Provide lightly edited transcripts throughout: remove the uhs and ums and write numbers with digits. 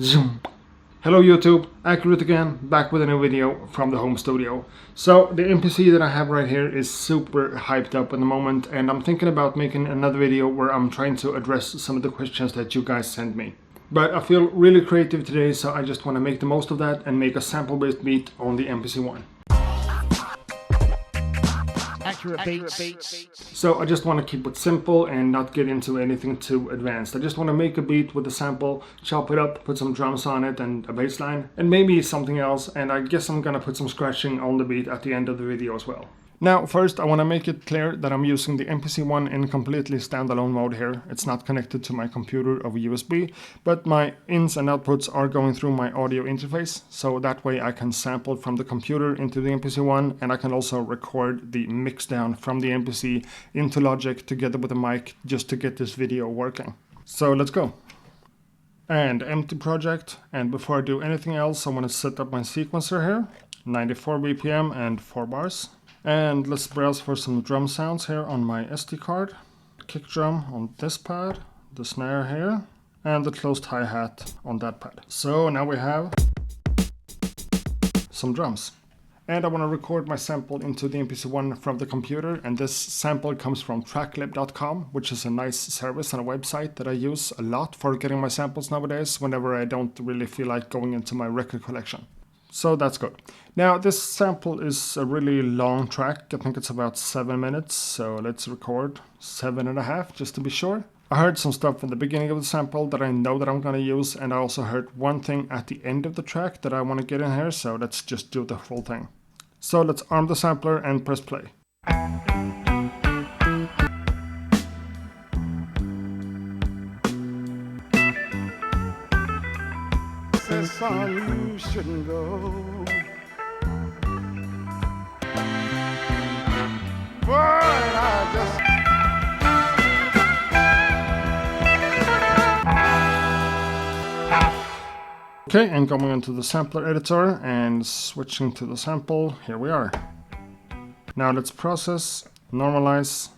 Zoom. Hello YouTube, Accurate again, back with a new video from the home studio. So the MPC that I have right here is super hyped up at the moment, and I'm thinking about making another video where I'm trying to address some of the questions that you guys sent me. But I feel really creative today, so I just want to make the most of that and make a sample-based beat on the MPC One. So I just want to keep it simple and not get into anything too advanced. I just want to make a beat with a sample, chop it up, put some drums on it and a bass line, and maybe something else, and I guess I'm gonna put some scratching on the beat at the end of the video as well. Now first I want to make it clear that I'm using the MPC One in completely standalone mode here. It's not connected to my computer over USB, but my ins and outputs are going through my audio interface, so that way I can sample from the computer into the MPC One, and I can also record the mix down from the MPC into Logic together with a mic just to get this video working. So let's go. And empty project, and before I do anything else I want to set up my sequencer here, 94 BPM and 4 bars. And let's browse for some drum sounds here on my SD card. Kick drum on this pad, the snare here, and the closed hi-hat on that pad. So now we have some drums. And I want to record my sample into the MPC One from the computer, and this sample comes from tracklib.com, which is a nice service and a website that I use a lot for getting my samples nowadays whenever I don't really feel like going into my record collection. So that's good. Now this sample is a really long track. I think it's about 7 minutes, so let's record 7.5 just to be sure. I heard some stuff in the beginning of the sample that I know that I'm gonna use, and I also heard one thing at the end of the track that I want to get in here, so let's just do the full thing. So let's arm the sampler and press play. Son, you shouldn't go. Boy, I just Okay, and going into the sampler editor and switching to the sample, here we are. Now let's process, normalize.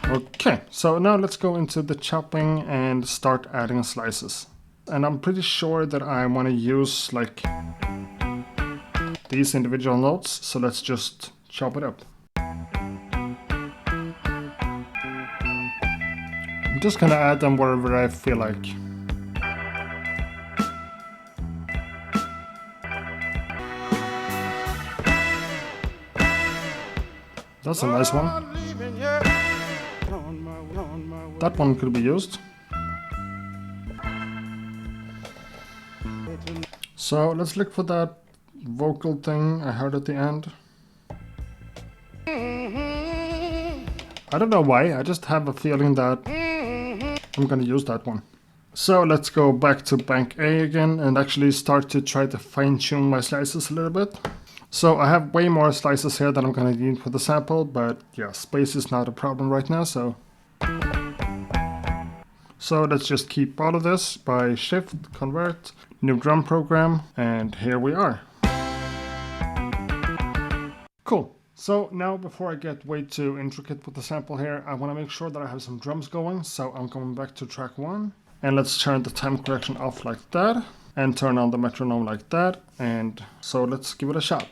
Okay, so now let's go into the chopping and start adding slices. And I'm pretty sure that I want to use like these individual notes, so let's just chop it up. I'm just gonna add them wherever I feel like. That's a nice one. That one could be used. So let's look for that vocal thing I heard at the end. I don't know why, I just have a feeling that I'm gonna use that one. So let's go back to bank A again and actually start to try to fine-tune my slices a little bit. So I have way more slices here than I'm gonna need for the sample, but yeah, space is not a problem right now, so let's just keep all of this by shift, convert, new drum program, and here we are. Cool. So now before I get way too intricate with the sample here, I want to make sure that I have some drums going, so I'm coming back to track 1. And let's turn the time correction off like that, and turn on the metronome like that, and so let's give it a shot.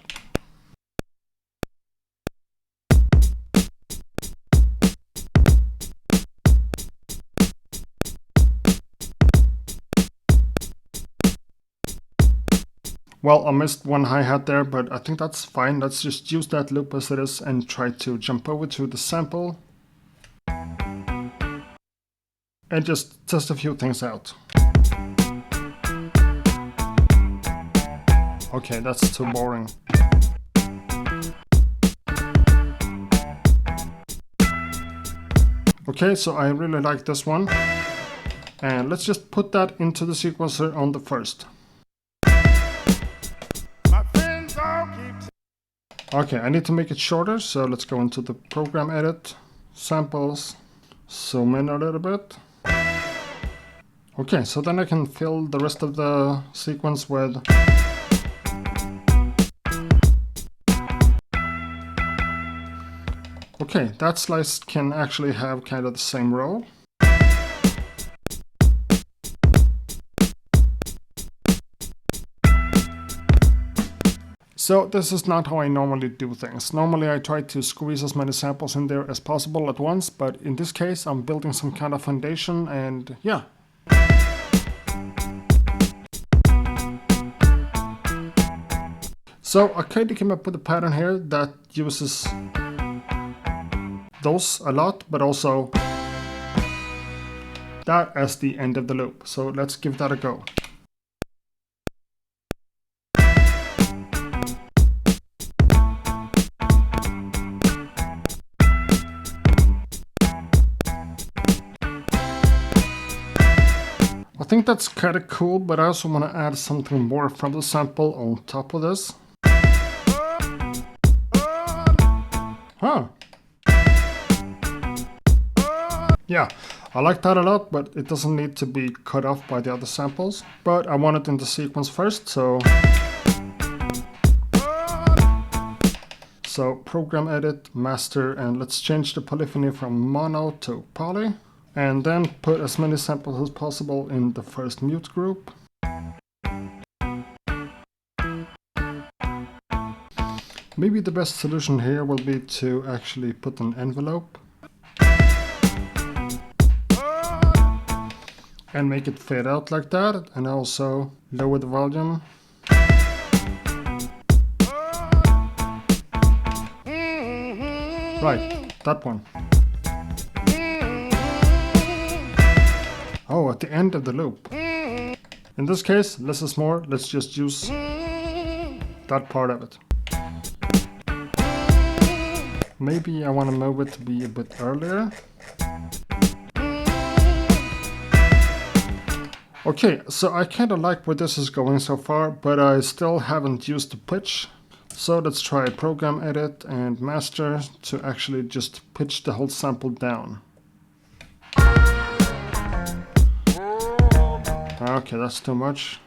Well, I missed one hi-hat there, but I think that's fine. Let's just use that loop as it is and try to jump over to the sample and just test a few things out. Okay, that's too boring. Okay, so I really like this one. And let's just put that into the sequencer on the first. Okay, I need to make it shorter, so let's go into the program edit, samples, zoom in a little bit. Okay, so then I can fill the rest of the sequence with Okay, that slice can actually have kind of the same row. So this is not how I normally do things. Normally I try to squeeze as many samples in there as possible at once, but in this case I'm building some kind of foundation, and yeah. So Akai came up with a pattern here that uses those a lot, but also that as the end of the loop. So let's give that a go. I think that's kind of cool, but I also want to add something more from the sample on top of this. Huh. Yeah, I like that a lot, but it doesn't need to be cut off by the other samples. But I want it in the sequence first, so program edit, master, and let's change the polyphony from mono to poly. And then put as many samples as possible in the first mute group. Maybe the best solution here will be to actually put an envelope and make it fade out like that, and also lower the volume. Right, that one. Oh, at the end of the loop. In this case, less is more. Let's just use that part of it. Maybe I want to move it to be a bit earlier. Okay, so I kind of like where this is going so far, but I still haven't used the pitch. So let's try program edit and master to actually just pitch the whole sample down. Okay, that's too much.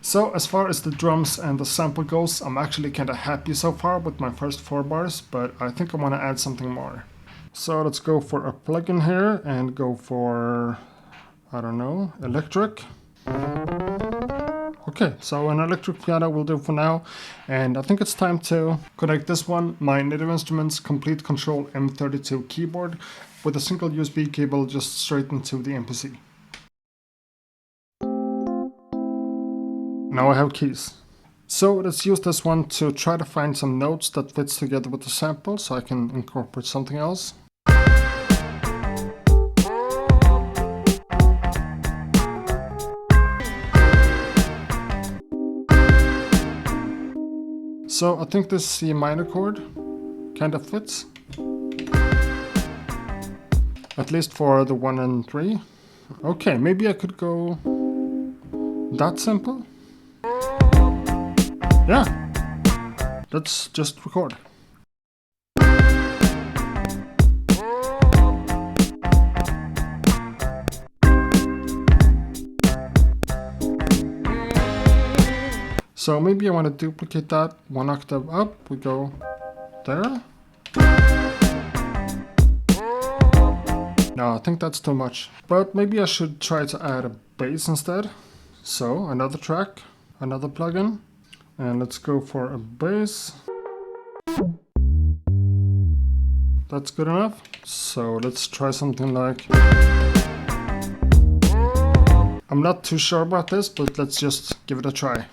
So as far as the drums and the sample goes, I'm actually kind of happy so far with my first 4 bars, but I think I want to add something more. So let's go for a plugin here and go for, I don't know, electric. Okay, so an electric piano will do for now, and I think it's time to connect this one, my Native Instruments Komplete Control M32 keyboard, with a single USB cable just straight into the MPC. Now I have keys. So let's use this one to try to find some notes that fits together with the sample so I can incorporate something else. So I think this C minor chord kind of fits. At least for the 1 and 3. Okay, maybe I could go that simple. Yeah, let's just record. So maybe I want to duplicate that 1 octave up. We go there. No, I think that's too much. But maybe I should try to add a bass instead. So another track, another plugin. And let's go for a bass. That's good enough. So let's try something like... I'm not too sure about this, but let's just give it a try.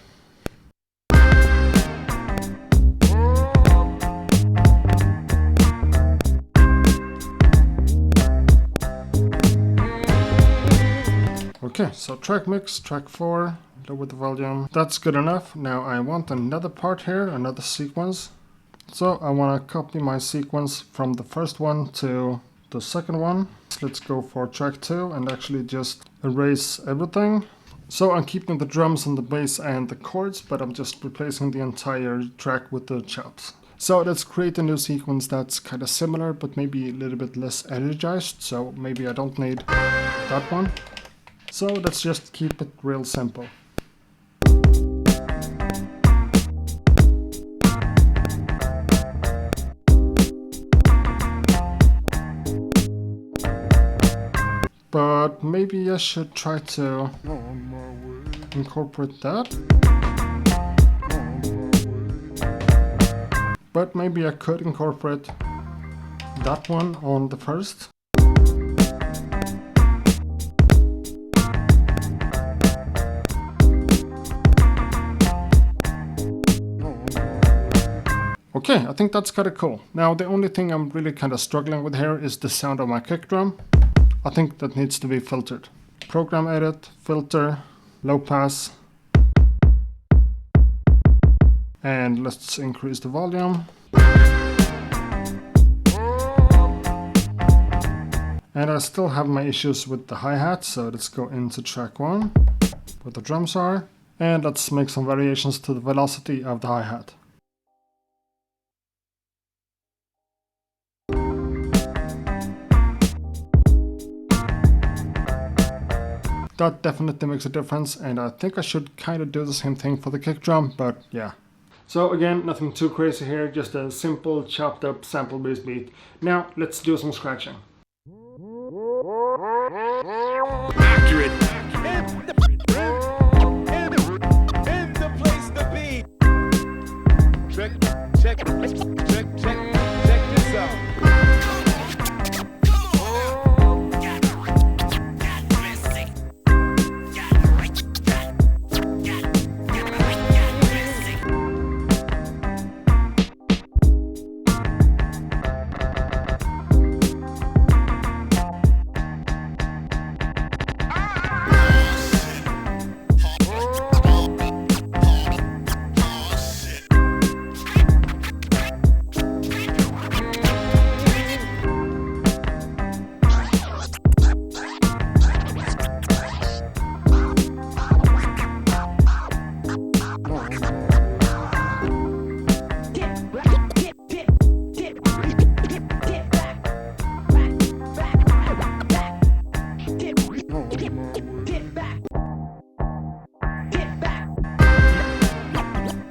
Okay, so track mix, track 4. Lower the volume. That's good enough. Now I want another part here, another sequence. So I want to copy my sequence from the first one to the second one. Let's go for track 2 and actually just erase everything. So I'm keeping the drums and the bass and the chords, but I'm just replacing the entire track with the chops. So let's create a new sequence that's kind of similar, but maybe a little bit less energized. So maybe I don't need that one. So let's just keep it real simple. but maybe I should try to incorporate that. But maybe I could incorporate that one on the first. Okay, I think that's kind of cool. Now the only thing I'm really kind of struggling with here is the sound of my kick drum. I think that needs to be filtered. Program edit, filter, low pass. And let's increase the volume. And I still have my issues with the hi-hat, so let's go into track 1, where the drums are. And let's make some variations to the velocity of the hi-hat. That definitely makes a difference, and I think I should kind of do the same thing for the kick drum, but yeah. So again, nothing too crazy here, just a simple chopped up sample-based beat. Now let's do some scratching. accurate. In the place to be. Check this out.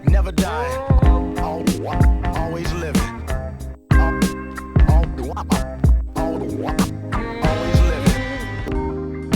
Never die, always living. Always living.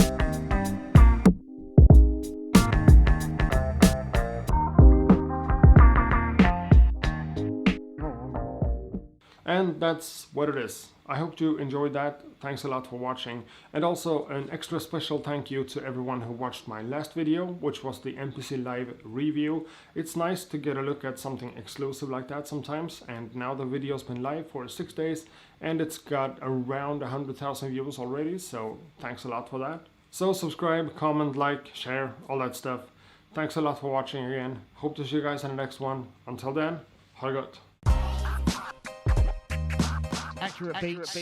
And that's what it is. I hope you enjoyed that. Thanks a lot for watching. And also an extra special thank you to everyone who watched my last video, which was the MPC Live review. It's nice to get a look at something exclusive like that sometimes. And now the video's been live for 6 days and it's got around 100,000 views already. So thanks a lot for that. So subscribe, comment, like, share, all that stuff. Thanks a lot for watching again. Hope to see you guys in the next one. Until then, ha det gott. Accurate beats.